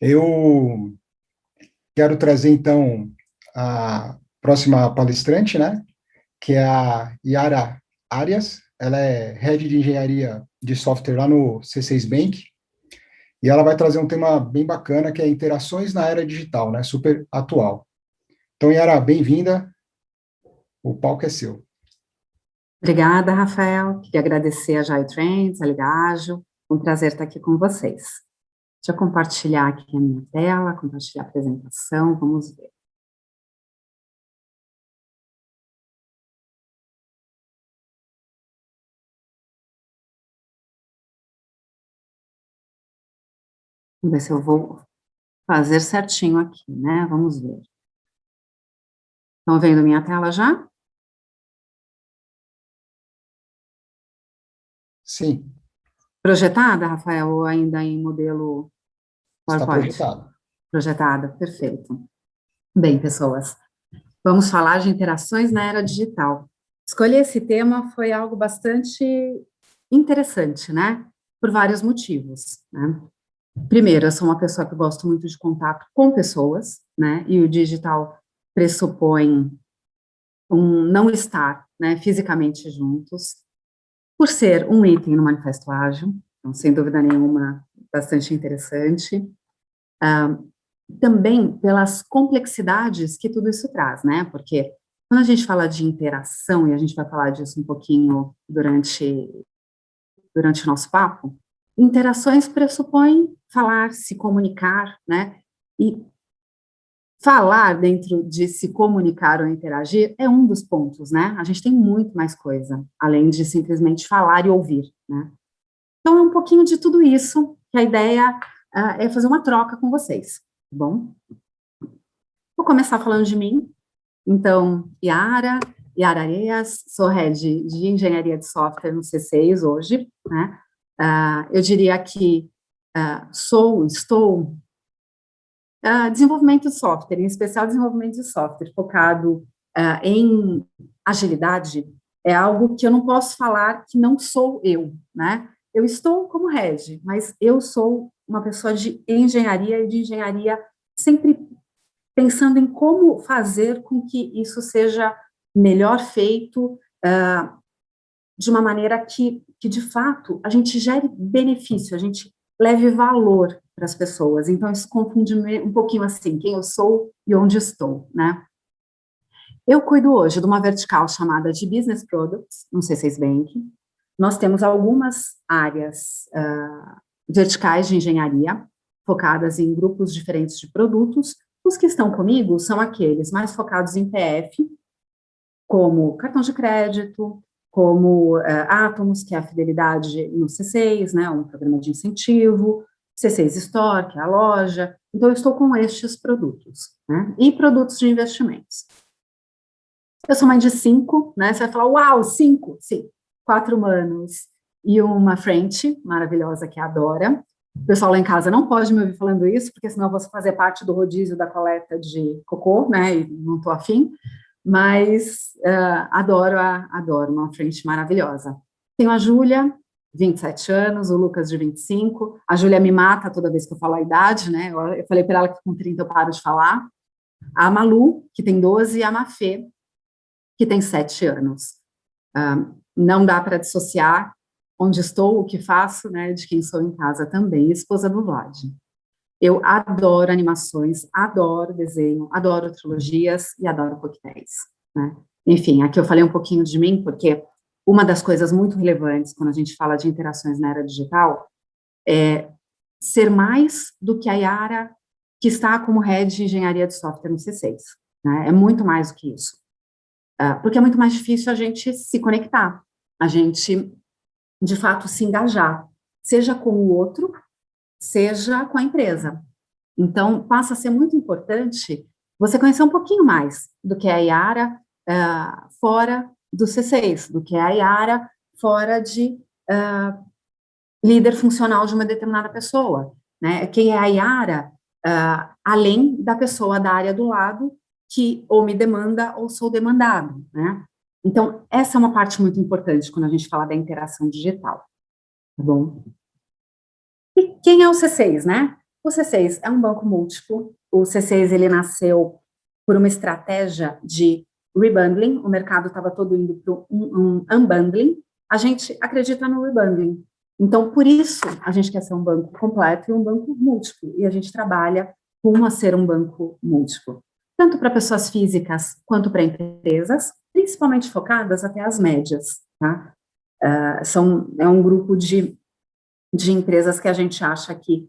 Eu quero trazer, então, a próxima palestrante, né? Que é a Yara Arias. Ela é Head de Engenharia de Software lá no C6 Bank. E ela vai trazer um tema bem bacana, que é interações na era digital, né? Super atual. Então, Yara, bem-vinda. O palco é seu. Obrigada, Rafael. Queria agradecer a Jai Trends, a Ligágio. Um prazer estar aqui com vocês. Deixa eu compartilhar aqui a minha tela, compartilhar a apresentação, vamos ver. Vamos ver se eu vou fazer certinho aqui, né? Vamos ver. Estão vendo minha tela já? Sim, Projetada, Rafael, ou ainda em modelo está PowerPoint? projetado. Projetada, perfeito. Bem, pessoas, vamos falar de interações na era digital. Escolher esse tema foi algo bastante interessante, né? Por vários motivos, né? Primeiro, eu sou uma pessoa que gosto muito de contato com pessoas, né? E o digital pressupõe um não estar, né, fisicamente juntos, por ser um item no Manifesto Ágil, então, sem dúvida nenhuma, bastante interessante. Também pelas complexidades que tudo isso traz, né? Porque quando a gente fala de interação, e a gente vai falar disso um pouquinho durante o nosso papo, interações pressupõem falar, se comunicar, né? E falar dentro de se comunicar ou interagir é um dos pontos, né? A gente tem muito mais coisa, além de simplesmente falar e ouvir, né? Então, é um pouquinho de tudo isso que a ideia é fazer uma troca com vocês, tá bom? Vou começar falando de mim. Então, Yara Areias, sou Head de Engenharia de Software no C6 hoje, né? Eu diria que estou desenvolvimento de software, em especial desenvolvimento de software, focado em agilidade, é algo que eu não posso falar que não sou eu, né? Eu estou como head, mas eu sou uma pessoa de engenharia e de engenharia sempre pensando em como fazer com que isso seja melhor feito, de uma maneira que, de fato, a gente gere benefício, a gente leve valor para as pessoas. Então, isso confunde um pouquinho assim, quem eu sou e onde estou, né? Eu cuido hoje de uma vertical chamada de Business Products, no C6 Bank. Nós temos algumas áreas verticais de engenharia, focadas em grupos diferentes de produtos. Os que estão comigo são aqueles mais focados em PF, como cartão de crédito, como Atomos, que é a fidelidade no C6, né, um programa de incentivo, C6 Store, que é a loja. Então, eu estou com estes produtos, né, e produtos de investimentos. Eu sou mãe de 5, né, você vai falar, uau, 5? Sim, 4 humanos e uma frente maravilhosa, que é a Dora. O pessoal lá em casa não pode me ouvir falando isso, porque senão eu vou fazer parte do rodízio da coleta de cocô, né, e não estou afim, mas adoro, uma frente maravilhosa. Tenho a Júlia, 27 anos, o Lucas de 25. A Júlia me mata toda vez que eu falo a idade, né? Eu falei para ela que com 30 eu paro de falar. A Malu, que tem 12, e a Mafê, que tem 7 anos. Não dá para dissociar onde estou, o que faço, né, de quem sou em casa também, esposa do Vlad. Eu adoro animações, adoro desenho, adoro trilogias e adoro coquetéis, né? Enfim, aqui eu falei um pouquinho de mim, porque uma das coisas muito relevantes quando a gente fala de interações na era digital é ser mais do que a Yara, que está como head de engenharia de software no C6, né? É muito mais do que isso. Porque é muito mais difícil a gente se conectar, a gente, de fato, se engajar, seja com o outro, seja com a empresa. Então, passa a ser muito importante você conhecer um pouquinho mais do que é a Yara fora do C6, do que é a Yara fora de líder funcional de uma determinada pessoa, né? Quem é a Yara além da pessoa da área do lado que ou me demanda ou sou demandado, né? Então, essa é uma parte muito importante quando a gente fala da interação digital, tá bom? E quem é o C6, né? O C6 é um banco múltiplo. O C6 ele nasceu por uma estratégia de rebundling. O mercado estava todo indo para um unbundling. A gente acredita no rebundling. Então, por isso, a gente quer ser um banco completo e um banco múltiplo. E a gente trabalha rumo a ser um banco múltiplo, tanto para pessoas físicas quanto para empresas, principalmente focadas até as médias, tá? É um grupo de empresas que a gente acha que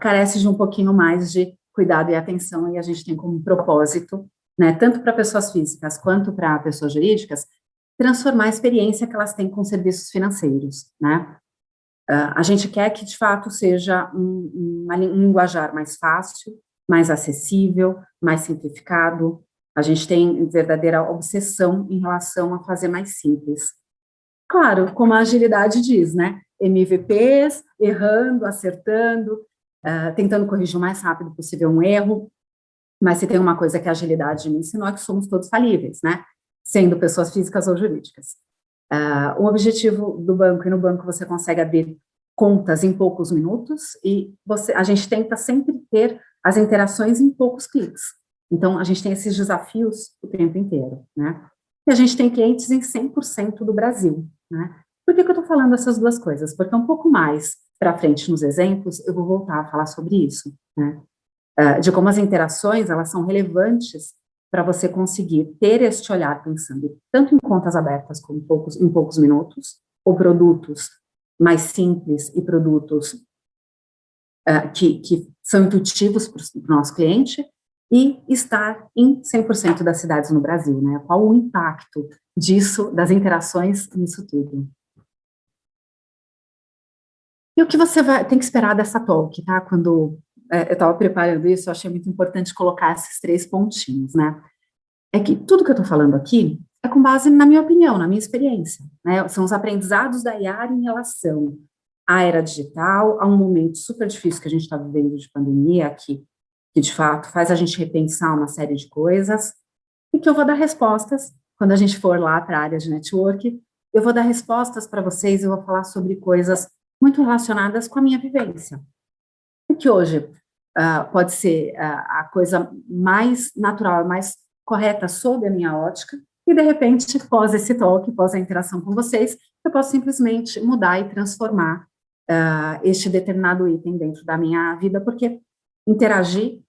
carece de um pouquinho mais de cuidado e atenção, e a gente tem como propósito, né, tanto para pessoas físicas quanto para pessoas jurídicas, transformar a experiência que elas têm com serviços financeiros, né? A gente quer que, de fato, seja um linguajar mais fácil, mais acessível, mais simplificado. A gente tem verdadeira obsessão em relação a fazer mais simples. Claro, como a agilidade diz, né? MVPs, errando, acertando, tentando corrigir o mais rápido possível um erro, mas se tem uma coisa que a agilidade me ensinou é que somos todos falíveis, né? Sendo pessoas físicas ou jurídicas. O objetivo do banco, e no banco você consegue abrir contas em poucos minutos, e a gente tenta sempre ter as interações em poucos cliques. Então, a gente tem esses desafios o tempo inteiro, né? E a gente tem clientes em 100% do Brasil, né? Por que eu estou falando essas duas coisas? Porque um pouco mais para frente nos exemplos, eu vou voltar a falar sobre isso, né? De como as interações, elas são relevantes para você conseguir ter este olhar pensando tanto em contas abertas como em poucos minutos, ou produtos mais simples e produtos que são intuitivos para o nosso cliente, e estar em 100% das cidades no Brasil, né? Qual o impacto disso, das interações nisso tudo? E o que você tem que esperar dessa talk, tá? Quando eu estava preparando isso, eu achei muito importante colocar esses 3 pontinhos, né? É que tudo que eu estou falando aqui é com base na minha opinião, na minha experiência, né? São os aprendizados da Yara em relação à era digital, a um momento super difícil que a gente está vivendo de pandemia, que de fato faz a gente repensar uma série de coisas, e que eu vou dar respostas, quando a gente for lá para a área de network, eu vou dar respostas para vocês, eu vou falar sobre coisas muito relacionadas com a minha vivência. E que hoje pode ser a coisa mais natural, mais correta sob a minha ótica, e de repente, pós esse talk, pós a interação com vocês, eu posso simplesmente mudar e transformar este determinado item dentro da minha vida, porque interagi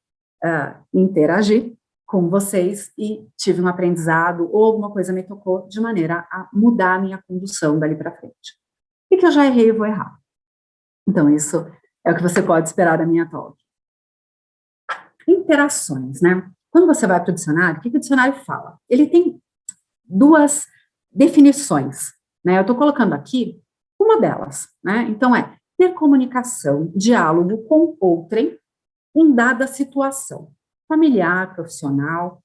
com vocês e tive um aprendizado ou alguma coisa me tocou de maneira a mudar a minha condução dali para frente. E que eu já errei e vou errar. Então, isso é o que você pode esperar da minha talk. Interações, né? Quando você vai para o dicionário, o que o dicionário fala? Ele tem 2 definições, né? Eu estou colocando aqui uma delas, né? Então, ter comunicação, diálogo com outrem em dada situação, familiar, profissional,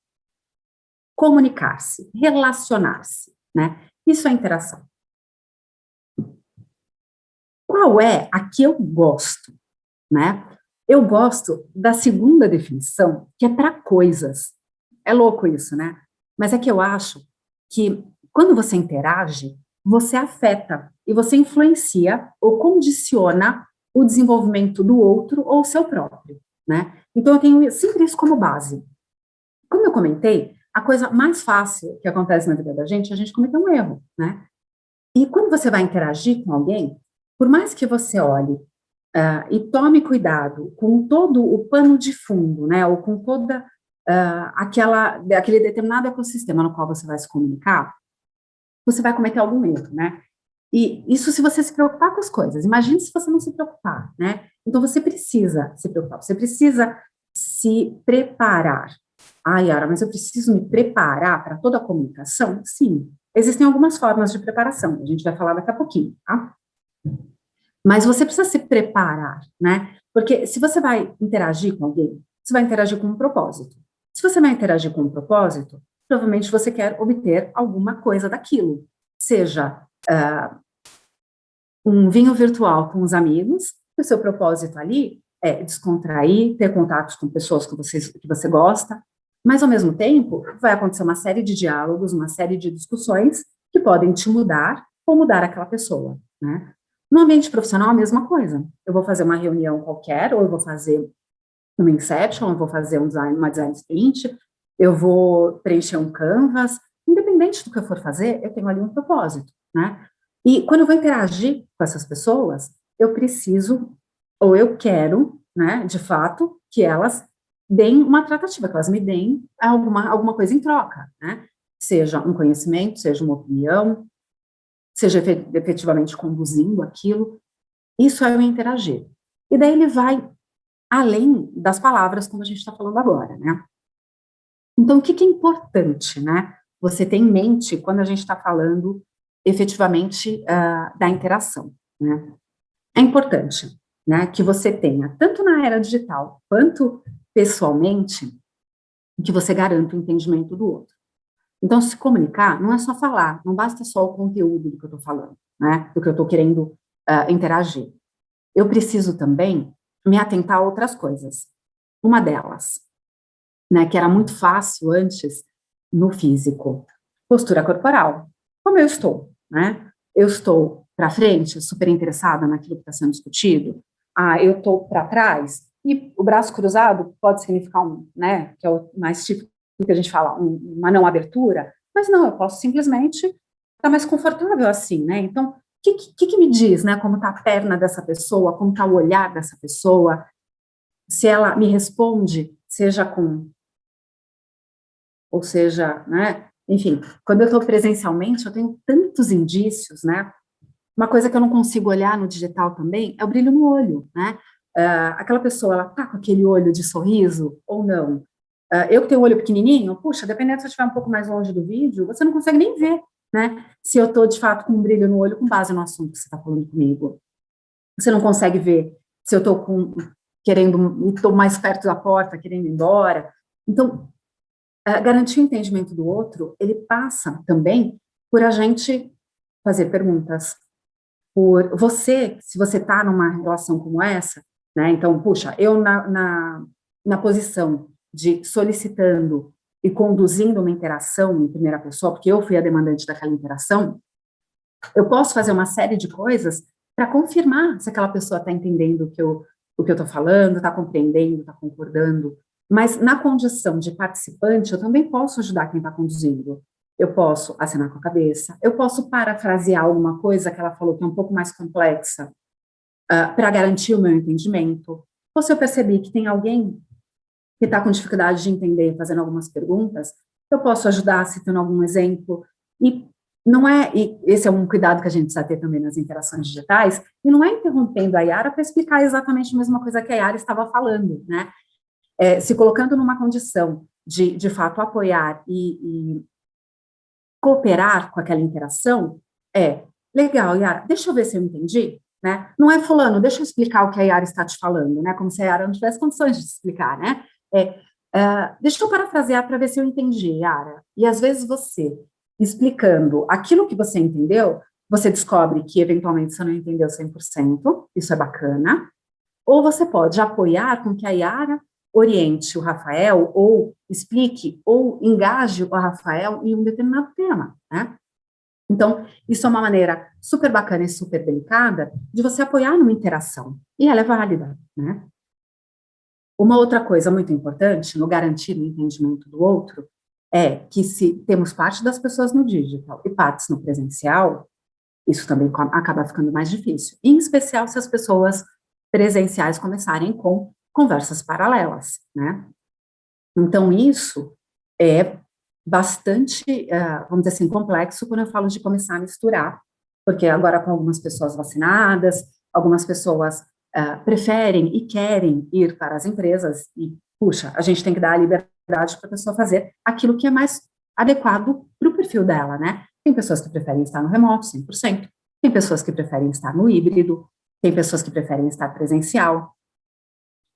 comunicar-se, relacionar-se, né? Isso é interação. Qual é a que eu gosto, né? Eu gosto da segunda definição, que é para coisas. É louco isso, né? Mas é que eu acho que quando você interage, você afeta e você influencia ou condiciona o desenvolvimento do outro ou o seu próprio, né? Então eu tenho sempre isso como base. Como eu comentei, a coisa mais fácil que acontece na vida da gente é a gente cometer um erro, né? E quando você vai interagir com alguém, por mais que você olhe e tome cuidado com todo o pano de fundo, né, ou com toda aquele determinado ecossistema no qual você vai se comunicar, você vai cometer algum erro, né? E isso se você se preocupar com as coisas. Imagine se você não se preocupar, né? Então você precisa se preocupar, você precisa se preparar. Yara, mas eu preciso me preparar para toda a comunicação? Sim, existem algumas formas de preparação, a gente vai falar daqui a pouquinho, tá? Mas você precisa se preparar, né? Porque se você vai interagir com alguém, você vai interagir com um propósito. Se você vai interagir com um propósito, provavelmente você quer obter alguma coisa daquilo. Seja um vinho virtual com os amigos, o seu propósito ali é descontrair, ter contatos com pessoas que você gosta, mas ao mesmo tempo vai acontecer uma série de diálogos, uma série de discussões que podem te mudar ou mudar aquela pessoa, né? No ambiente profissional, a mesma coisa. Eu vou fazer uma reunião qualquer, ou eu vou fazer uma Inception, eu vou fazer uma design sprint, eu vou preencher um canvas, independente do que eu for fazer, eu tenho ali um propósito, né? E quando eu vou interagir com essas pessoas, eu preciso, ou eu quero, né, de fato, que elas deem uma tratativa, que elas me deem alguma coisa em troca, né? Seja um conhecimento, seja uma opinião, seja efetivamente conduzindo aquilo, isso é o interagir. E daí ele vai além das palavras, como a gente está falando agora, né? Então, o que é importante, né? Você ter em mente quando a gente está falando efetivamente da interação, né? É importante, né, que você tenha, tanto na era digital quanto pessoalmente, que você garanta o entendimento do outro. Então, se comunicar não é só falar, não basta só o conteúdo do que eu estou falando, né, do que eu estou querendo interagir. Eu preciso também me atentar a outras coisas. Uma delas, né, que era muito fácil antes no físico, postura corporal. Como eu estou, né? Eu estou para frente, super interessada naquilo que está sendo discutido. Eu estou para trás. E o braço cruzado pode significar né, que é o mais típico que a gente fala, uma não abertura. Mas não, eu posso simplesmente estar mais confortável assim, né? Então, o que me diz, né? Como está a perna dessa pessoa, como está o olhar dessa pessoa, se ela me responde, seja com, ou seja, né, enfim, quando eu estou presencialmente, eu tenho tantos indícios, né, uma coisa que eu não consigo olhar no digital também é o brilho no olho, né, aquela pessoa, ela tá com aquele olho de sorriso ou não? Eu que tenho o olho pequenininho, puxa, dependendo se eu estiver um pouco mais longe do vídeo, você não consegue nem ver, né, se eu estou, de fato, com um brilho no olho com base no assunto que você está falando comigo. Você não consegue ver se eu estou querendo, estou mais perto da porta, querendo ir embora. Então, garantir o entendimento do outro, ele passa também por a gente fazer perguntas, por você, se você está numa relação como essa, né, então, puxa, eu na posição de solicitando e conduzindo uma interação em primeira pessoa, porque eu fui a demandante daquela interação, eu posso fazer uma série de coisas para confirmar se aquela pessoa está entendendo o que eu estou falando, está compreendendo, está concordando. Mas na condição de participante, eu também posso ajudar quem está conduzindo. Eu posso acenar com a cabeça, eu posso parafrasear alguma coisa que ela falou que é um pouco mais complexa, para garantir o meu entendimento. Ou se eu percebi que tem alguém que está com dificuldade de entender, fazendo algumas perguntas, eu posso ajudar citando algum exemplo. E não é, e esse é um cuidado que a gente precisa ter também nas interações digitais, e não é interrompendo a Yara para explicar exatamente a mesma coisa que a Yara estava falando, né? Se colocando numa condição de fato, apoiar e cooperar com aquela interação, legal, Yara, deixa eu ver se eu entendi, né? Não é fulano, deixa eu explicar o que a Yara está te falando, né? Como se a Yara não tivesse condições de explicar, né? Deixa eu parafrasear para ver se eu entendi, Yara. E às vezes você, explicando aquilo que você entendeu, você descobre que eventualmente você não entendeu 100%, isso é bacana, ou você pode apoiar com que a Yara oriente o Rafael, ou explique, ou engaje o Rafael em um determinado tema, né? Então, isso é uma maneira super bacana e super delicada de você apoiar numa interação, e ela é válida, né? Uma outra coisa muito importante no garantir o entendimento do outro é que se temos parte das pessoas no digital e partes no presencial, isso também acaba ficando mais difícil, em especial se as pessoas presenciais começarem com conversas paralelas, né? Então, isso é bastante, vamos dizer assim, complexo quando eu falo de começar a misturar, porque agora com algumas pessoas vacinadas, algumas pessoas preferem e querem ir para as empresas e, puxa, a gente tem que dar a liberdade para a pessoa fazer aquilo que é mais adequado para o perfil dela, né? Tem pessoas que preferem estar no remoto, 100%, tem pessoas que preferem estar no híbrido, tem pessoas que preferem estar presencial.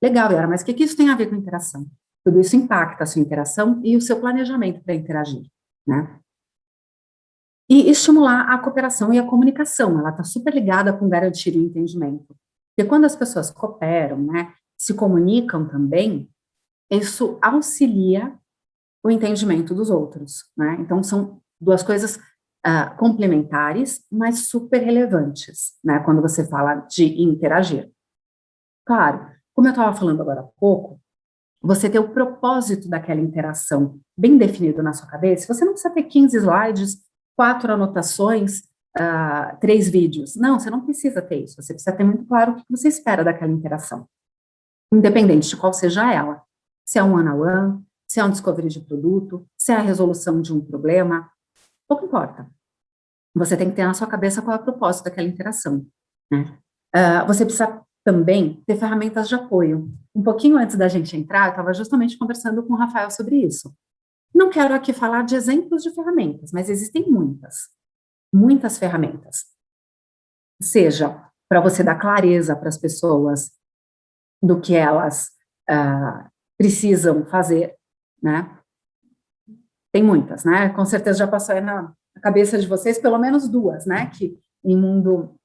Legal, Yara, mas o que isso tem a ver com interação? Tudo isso impacta a sua interação e o seu planejamento para interagir, né? E estimular a cooperação e a comunicação, ela está super ligada com garantir o entendimento. Porque quando as pessoas cooperam, né, se comunicam também, isso auxilia o entendimento dos outros, né? Então, são duas coisas complementares, mas super relevantes, né, quando você fala de interagir. Claro, como eu estava falando agora há pouco, você ter o propósito daquela interação bem definido na sua cabeça, você não precisa ter 15 slides, 4 anotações, 3 vídeos. Não, você não precisa ter isso. Você precisa ter muito claro o que você espera daquela interação, independente de qual seja ela. Se é um one-on-one, se é um discovery de produto, se é a resolução de um problema, pouco importa. Você tem que ter na sua cabeça qual é o propósito daquela interação, né? Você precisa também ter ferramentas de apoio. Um pouquinho antes da gente entrar, eu estava justamente conversando com o Rafael sobre isso. Não quero aqui falar de exemplos de ferramentas, mas existem muitas ferramentas. Seja para você dar clareza para as pessoas do que elas precisam fazer, né? Tem muitas, né? Com certeza já passou aí na cabeça de vocês pelo menos duas, né? Que em mundo,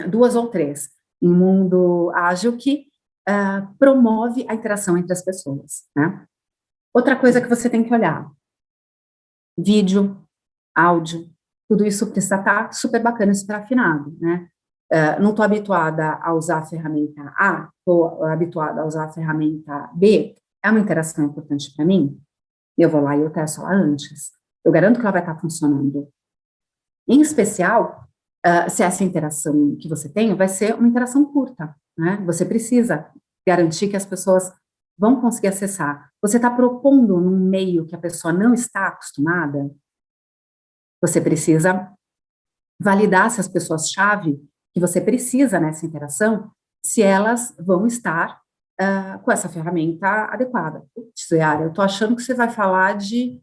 2 ou 3, em mundo ágil que promove a interação entre as pessoas, né? Outra coisa que você tem que olhar, vídeo, áudio, tudo isso precisa estar super bacana, super afinado, né? Não estou habituada a usar a ferramenta A, estou habituada a usar a ferramenta B, é uma interação importante para mim? Eu vou lá e eu testo ela antes. Eu garanto que ela vai estar funcionando. Em especial, se essa interação que você tem vai ser uma interação curta, né? Você precisa garantir que as pessoas vão conseguir acessar. Você está propondo num meio que a pessoa não está acostumada, você precisa validar se as pessoas-chave que você precisa nessa interação, se elas vão estar com essa ferramenta adequada. Putz, Yara, eu estou achando que você vai falar de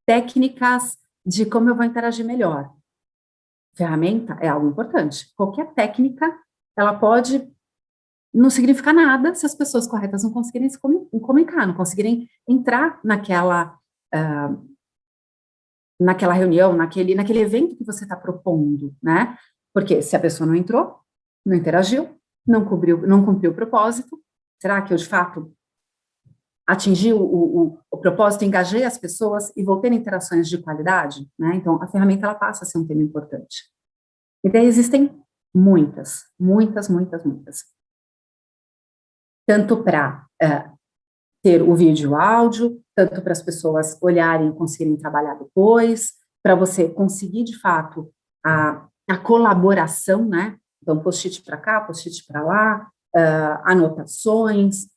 técnicas de como eu vou interagir melhor. Ferramenta é algo importante. Qualquer técnica, ela pode não significar nada se as pessoas corretas não conseguirem se comunicar, não conseguirem entrar naquela reunião, naquele evento que você está propondo, né? Porque se a pessoa não entrou, não interagiu, não cumpriu o propósito, será que eu, de fato, atingi o propósito, engajei as pessoas e vou ter interações de qualidade, né? Então, a ferramenta, ela passa a ser um tema importante. E daí existem muitas. Tanto para ter o vídeo e o áudio, tanto para as pessoas olharem e conseguirem trabalhar depois, para você conseguir, de fato, a colaboração, né? Então, post-it para cá, post-it para lá, anotações.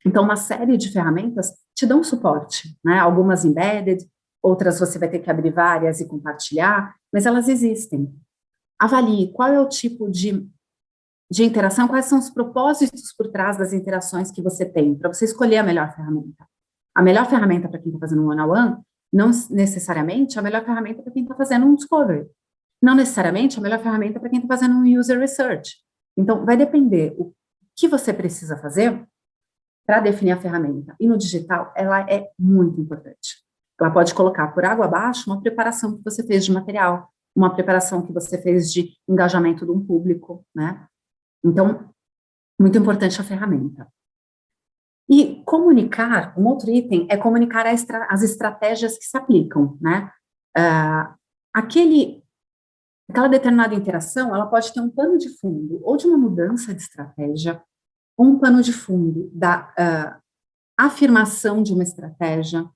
Então, uma série de ferramentas te dão suporte, né? Algumas embedded, outras você vai ter que abrir várias e compartilhar, mas elas existem. Avalie qual é o tipo de interação, quais são os propósitos por trás das interações que você tem, para você escolher a melhor ferramenta. A melhor ferramenta para quem está fazendo um one-on-one, não necessariamente a melhor ferramenta para quem está fazendo um discovery. Não necessariamente a melhor ferramenta para quem está fazendo um user research. Então, vai depender o que você precisa fazer para definir a ferramenta. E no digital, ela é muito importante. Ela pode colocar por água abaixo uma preparação que você fez de material, uma preparação que você fez de engajamento de um público, né? Então, muito importante a ferramenta. E comunicar, um outro item é comunicar as estratégias que se aplicam, né? Aquela determinada interação, ela pode ter um pano de fundo, ou de uma mudança de estratégia, ou um pano de fundo da afirmação de uma estratégia,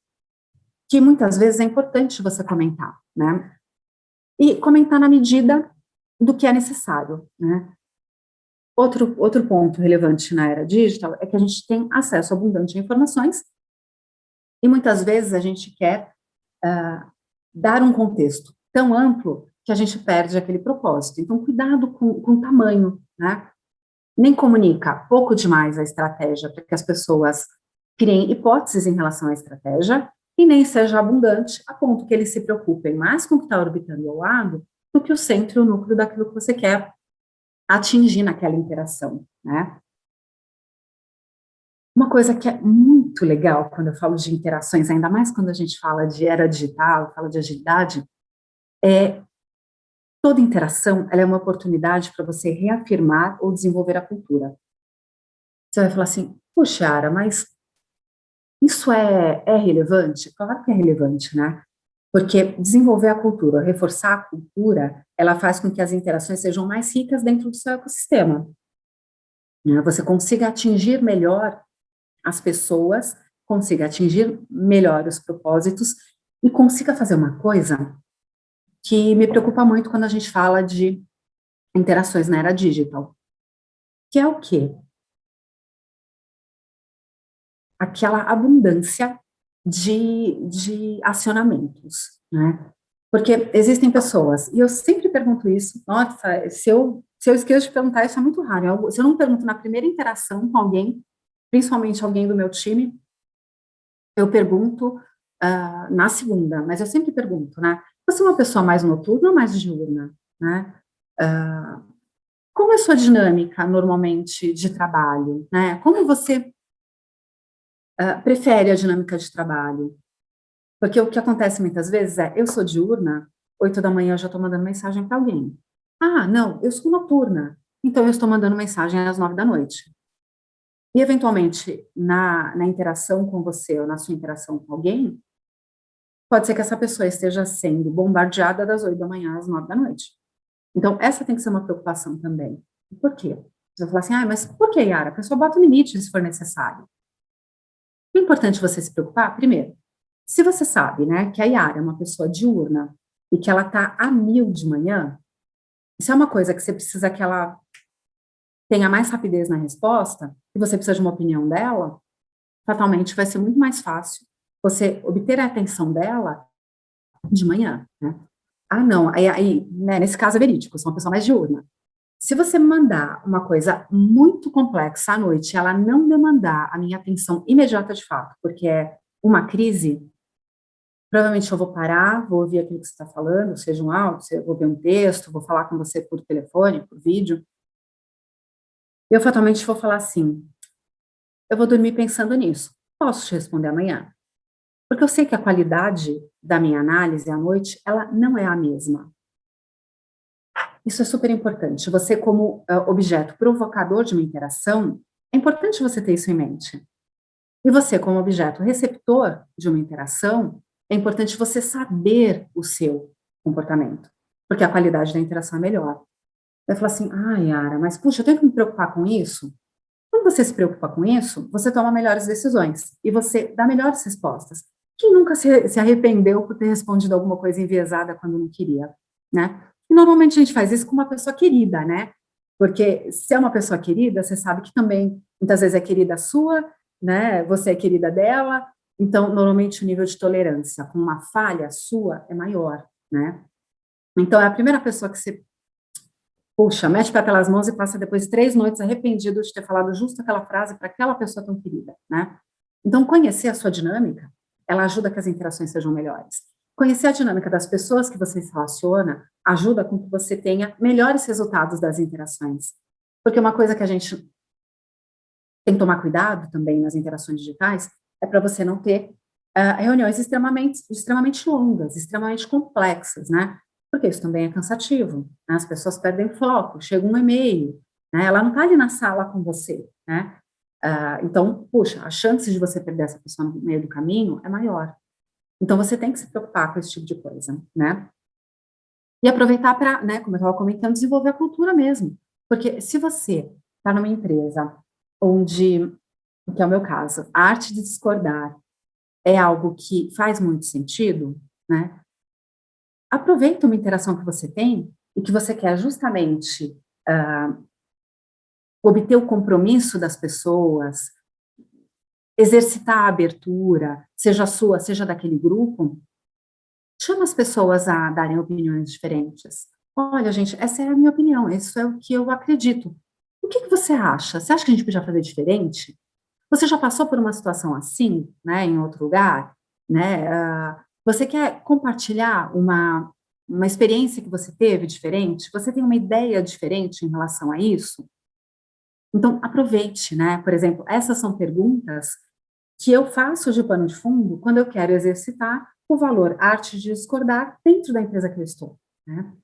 que muitas vezes é importante você comentar, né? E comentar na medida do que é necessário, né? Outro ponto relevante na era digital é que a gente tem acesso abundante a informações e muitas vezes a gente quer dar um contexto tão amplo que a gente perde aquele propósito. Então, cuidado com o tamanho, né? Nem comunica pouco demais a estratégia para que as pessoas criem hipóteses em relação à estratégia e nem seja abundante a ponto que eles se preocupem mais com o que está orbitando ao lado do que o centro e o núcleo daquilo que você quer atingir naquela interação, né? Uma coisa que é muito legal quando eu falo de interações, ainda mais quando a gente fala de era digital, fala de agilidade, é toda interação, ela é uma oportunidade para você reafirmar ou desenvolver a cultura. Você vai falar assim, puxa, Ara, mas isso é relevante? Claro que é relevante, né? Porque desenvolver a cultura, reforçar a cultura, ela faz com que as interações sejam mais ricas dentro do seu ecossistema, né? Você consiga atingir melhor as pessoas, consiga atingir melhor os propósitos e consiga fazer uma coisa que me preocupa muito quando a gente fala de interações na era digital, que é o quê? Aquela abundância de acionamentos, né? Porque existem pessoas, e eu sempre pergunto isso, nossa, se eu esqueço de perguntar, isso é muito raro. Se eu não pergunto na primeira interação com alguém, principalmente alguém do meu time, eu pergunto na segunda, mas eu sempre pergunto, né? Você é uma pessoa mais noturna ou mais diurna, né? Uh, como é a sua dinâmica, normalmente, de trabalho, né? Como você prefere a dinâmica de trabalho? Porque o que acontece muitas vezes é, eu sou diurna, 8 da manhã eu já estou mandando mensagem para alguém. Ah, não, eu sou noturna, então eu estou mandando mensagem às 9 da noite. E, eventualmente, na interação com você ou na sua interação com alguém, pode ser que essa pessoa esteja sendo bombardeada das 8 da manhã às 9 da noite. Então, essa tem que ser uma preocupação também. Por quê? Você vai falar assim, mas por que, Yara? A pessoa bota um limite se for necessário. É importante você se preocupar, primeiro, se você sabe, né, que a Yara é uma pessoa diurna e que ela tá a 1000 de manhã, isso é uma coisa que você precisa que ela tenha mais rapidez na resposta, e você precisa de uma opinião dela, fatalmente vai ser muito mais fácil você obter a atenção dela de manhã, né? Ah, não, aí né, nesse caso é verídico, eu sou uma pessoa mais diurna. Se você mandar uma coisa muito complexa à noite, ela não demandar a minha atenção imediata de fato, porque é uma crise, provavelmente eu vou parar, vou ouvir aquilo que você está falando, seja um áudio, eu vou ver um texto, vou falar com você por telefone, por vídeo, eu fatalmente vou falar assim, eu vou dormir pensando nisso, posso te responder amanhã? Porque eu sei que a qualidade da minha análise à noite, ela não é a mesma. Isso é super importante. Você, como objeto provocador de uma interação, é importante você ter isso em mente. E você, como objeto receptor de uma interação, é importante você saber o seu comportamento, porque a qualidade da interação é melhor. Vai falar assim, Yara, mas puxa, eu tenho que me preocupar com isso? Quando você se preocupa com isso, você toma melhores decisões e você dá melhores respostas. Quem nunca se arrependeu por ter respondido alguma coisa enviesada quando não queria, né? E normalmente a gente faz isso com uma pessoa querida, né? Porque se é uma pessoa querida, você sabe que também muitas vezes é querida sua, né? Você é querida dela, então normalmente o nível de tolerância com uma falha sua é maior, né? Então é a primeira pessoa que você puxa, mete para pelas mãos e passa depois 3 noites arrependido de ter falado justo aquela frase para aquela pessoa tão querida, né? Então, conhecer a sua dinâmica, ela ajuda que as interações sejam melhores. Conhecer a dinâmica das pessoas que você se relaciona ajuda com que você tenha melhores resultados das interações. Porque uma coisa que a gente tem que tomar cuidado também nas interações digitais é para você não ter reuniões extremamente longas, extremamente complexas, né? Porque isso também é cansativo, né? As pessoas perdem foco, chega um e-mail, né? Ela não está ali na sala com você, né? Então, puxa, a chance de você perder essa pessoa no meio do caminho é maior. Então, você tem que se preocupar com esse tipo de coisa, né? E aproveitar para, né, como eu estava comentando, desenvolver a cultura mesmo. Porque se você está numa empresa onde, que é o meu caso, a arte de discordar é algo que faz muito sentido, né? Aproveita uma interação que você tem e que você quer justamente obter o compromisso das pessoas, exercitar a abertura, seja sua, seja daquele grupo, chama as pessoas a darem opiniões diferentes. Olha, gente, essa é a minha opinião, isso é o que eu acredito. O que você acha? Você acha que a gente podia fazer diferente? Você já passou por uma situação assim, né, em outro lugar, né? Você quer compartilhar uma experiência que você teve diferente? Você tem uma ideia diferente em relação a isso? Então, aproveite, né? Por exemplo, essas são perguntas que eu faço de pano de fundo quando eu quero exercitar o valor arte de discordar dentro da empresa que eu estou, né?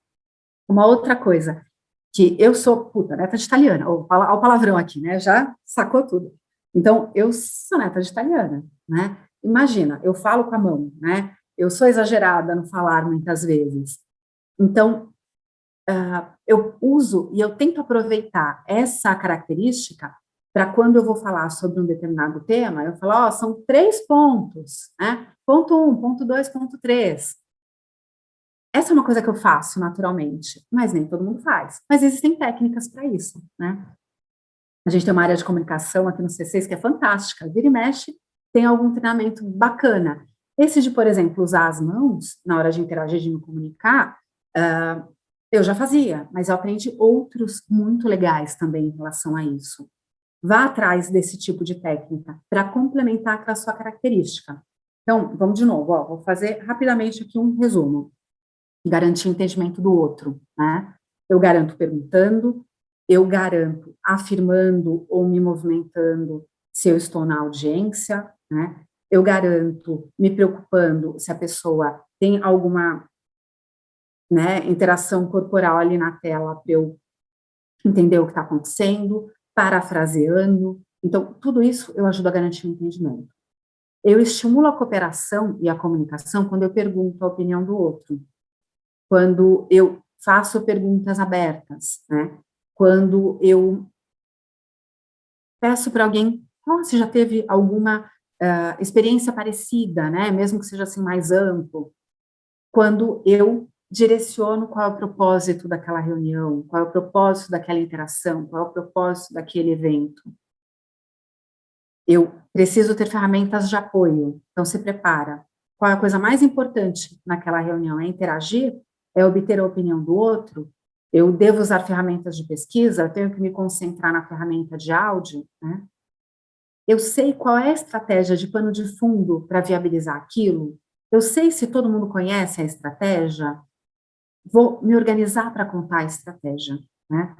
Uma outra coisa, que eu sou, puta, neta de italiana, ó, o palavrão aqui, né? Já sacou tudo. Então, eu sou neta de italiana, né? Imagina, eu falo com a mão, né? eu sou exagerada no falar muitas vezes. Então, eu uso e eu tento aproveitar essa característica para quando eu vou falar sobre um determinado tema, eu falo, ó, são 3 pontos, né? Ponto 1, ponto 2, ponto 3. Essa é uma coisa que eu faço naturalmente, mas nem todo mundo faz. Mas existem técnicas para isso, né? A gente tem uma área de comunicação aqui no C6 que é fantástica, vira e mexe, tem algum treinamento bacana. Esse de, por exemplo, usar as mãos na hora de interagir, de me comunicar, eu já fazia, mas eu aprendi outros muito legais também em relação a isso. Vá atrás desse tipo de técnica para complementar com a sua característica. Então, vamos de novo, ó, vou fazer rapidamente aqui um resumo. Garantir o entendimento do outro, né? Eu garanto perguntando, eu garanto afirmando ou me movimentando se eu estou na audiência, né? Eu garanto me preocupando se a pessoa tem alguma, né, interação corporal ali na tela para eu entender o que está acontecendo, parafraseando. Então, tudo isso eu ajudo a garantir o entendimento. Eu estimulo a cooperação e a comunicação quando eu pergunto a opinião do outro, quando eu faço perguntas abertas, né? Quando eu peço para alguém, oh, se já teve alguma experiência parecida, né? Mesmo que seja assim mais amplo, quando eu direciono qual é o propósito daquela reunião, qual é o propósito daquela interação, qual é o propósito daquele evento. Eu preciso ter ferramentas de apoio, então se prepara. Qual é a coisa mais importante naquela reunião? É interagir? É obter a opinião do outro? Eu devo usar ferramentas de pesquisa? Eu tenho que me concentrar na ferramenta de áudio, né? Eu sei qual é a estratégia de pano de fundo para viabilizar aquilo? Eu sei se todo mundo conhece a estratégia? Vou me organizar para contar a estratégia, né?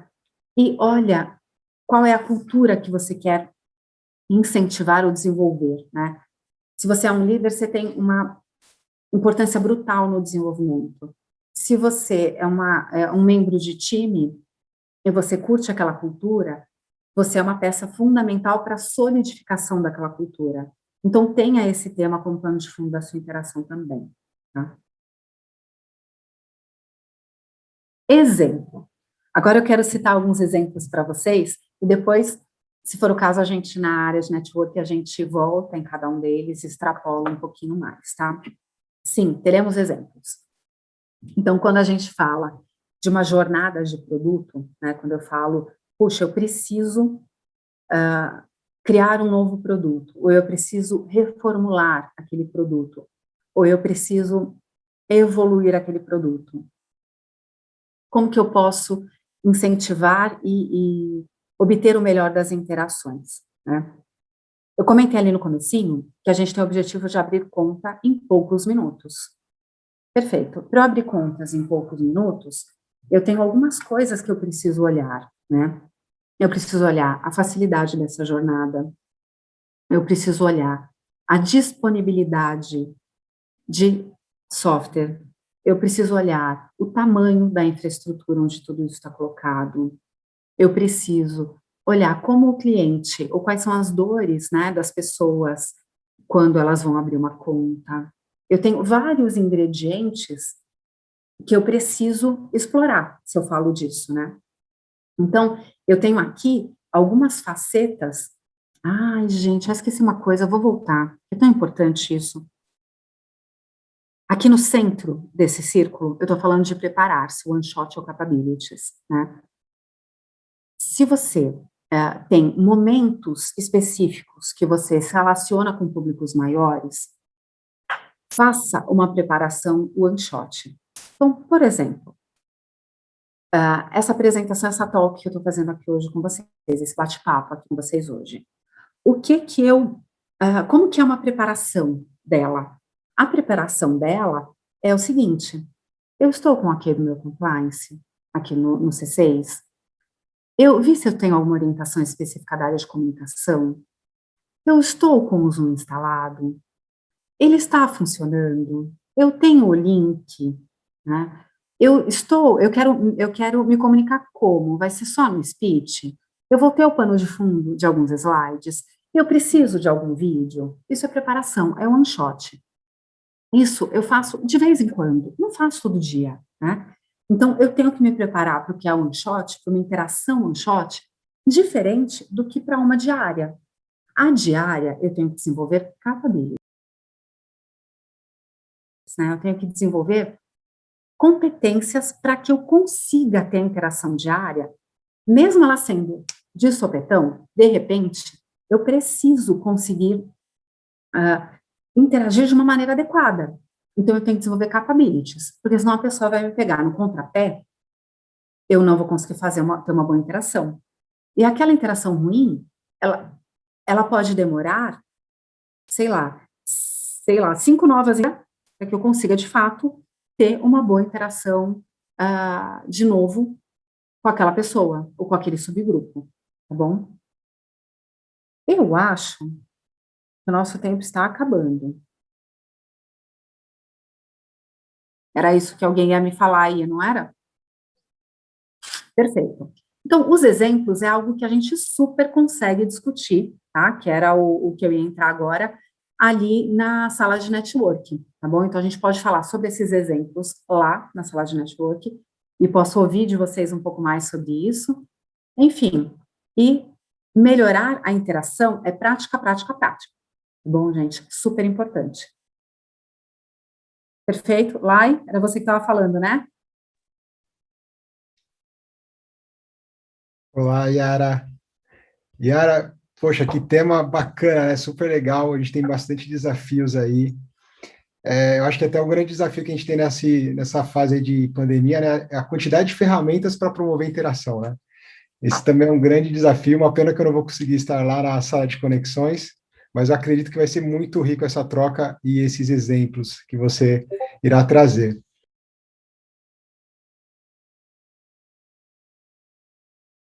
E olha, qual é a cultura que você quer incentivar ou desenvolver, né? Se você é um líder, você tem uma importância brutal no desenvolvimento. Se você é um membro de time e você curte aquela cultura, você é uma peça fundamental para a solidificação daquela cultura. Então, tenha esse tema como plano de fundo da sua interação também, tá? Exemplo. Agora eu quero citar alguns exemplos para vocês, e depois, se for o caso, a gente, na área de network, a gente volta em cada um deles e extrapola um pouquinho mais, tá? Sim, teremos exemplos. Então, quando a gente fala de uma jornada de produto, né, quando eu falo, puxa, eu preciso criar um novo produto, ou eu preciso reformular aquele produto, ou eu preciso evoluir aquele produto. Como que eu posso incentivar e obter o melhor das interações, né? Eu comentei ali no comecinho que a gente tem o objetivo de abrir conta em poucos minutos. Perfeito. Para eu abrir contas em poucos minutos, eu tenho algumas coisas que eu preciso olhar, né? Eu preciso olhar a facilidade dessa jornada, eu preciso olhar a disponibilidade de software, eu preciso olhar o tamanho da infraestrutura onde tudo isso está colocado, eu preciso olhar como o cliente, ou quais são as dores, né, das pessoas quando elas vão abrir uma conta. Eu tenho vários ingredientes que eu preciso explorar, se eu falo disso, né? Então, eu tenho aqui algumas facetas. Ai, gente, eu esqueci uma coisa, eu vou voltar. É tão importante isso. Aqui no centro desse círculo, eu estou falando de preparar-se, one shot ou capabilities, né? Se você tem momentos específicos que você se relaciona com públicos maiores, faça uma preparação one shot. Então, por exemplo, essa apresentação, essa talk que eu estou fazendo aqui hoje com vocês, esse bate-papo aqui com vocês hoje, como que é uma preparação dela? A preparação dela é o seguinte, eu estou com aqui no meu compliance, aqui no C6, eu vi se eu tenho alguma orientação específica da área de comunicação, eu estou com o Zoom instalado, ele está funcionando, eu tenho o link, né? Eu quero me comunicar como? Vai ser só no speech? Eu vou ter o pano de fundo de alguns slides? Eu preciso de algum vídeo? Isso é preparação, é one shot. Isso eu faço de vez em quando, não faço todo dia, né? Então, eu tenho que me preparar para o que é one shot, para uma interação one shot, diferente do que para uma diária. A diária, eu tenho que desenvolver capabilities, né? Eu tenho que desenvolver competências para que eu consiga ter a interação diária, mesmo ela sendo de sopetão, de repente, eu preciso conseguir interagir de uma maneira adequada. Então, eu tenho que desenvolver capabilities, porque senão a pessoa vai me pegar no contrapé, eu não vou conseguir ter uma boa interação. E aquela interação ruim, ela pode demorar, sei lá, 5 novas para que eu consiga, de fato, ter uma boa interação, de novo, com aquela pessoa, ou com aquele subgrupo, tá bom? Eu acho que o nosso tempo está acabando. Era isso que alguém ia me falar aí, não era? Perfeito. Então, os exemplos é algo que a gente super consegue discutir, tá? Que era o que eu ia entrar agora, ali na sala de network, tá bom? Então, a gente pode falar sobre esses exemplos lá na sala de network, e posso ouvir de vocês um pouco mais sobre isso. Enfim, e melhorar a interação é prática, prática, prática. Tá bom, gente? Super importante. Perfeito? Lai, era você que estava falando, né? Olá, Yara. Yara, poxa, que tema bacana, né? Super legal. A gente tem bastante desafios aí. Eu acho que até o grande desafio que a gente tem nessa fase aí de pandemia, né, é a quantidade de ferramentas para promover interação, né? Esse também é um grande desafio. Uma pena que eu não vou conseguir estar lá na sala de conexões, mas eu acredito que vai ser muito rico essa troca e esses exemplos que você irá trazer.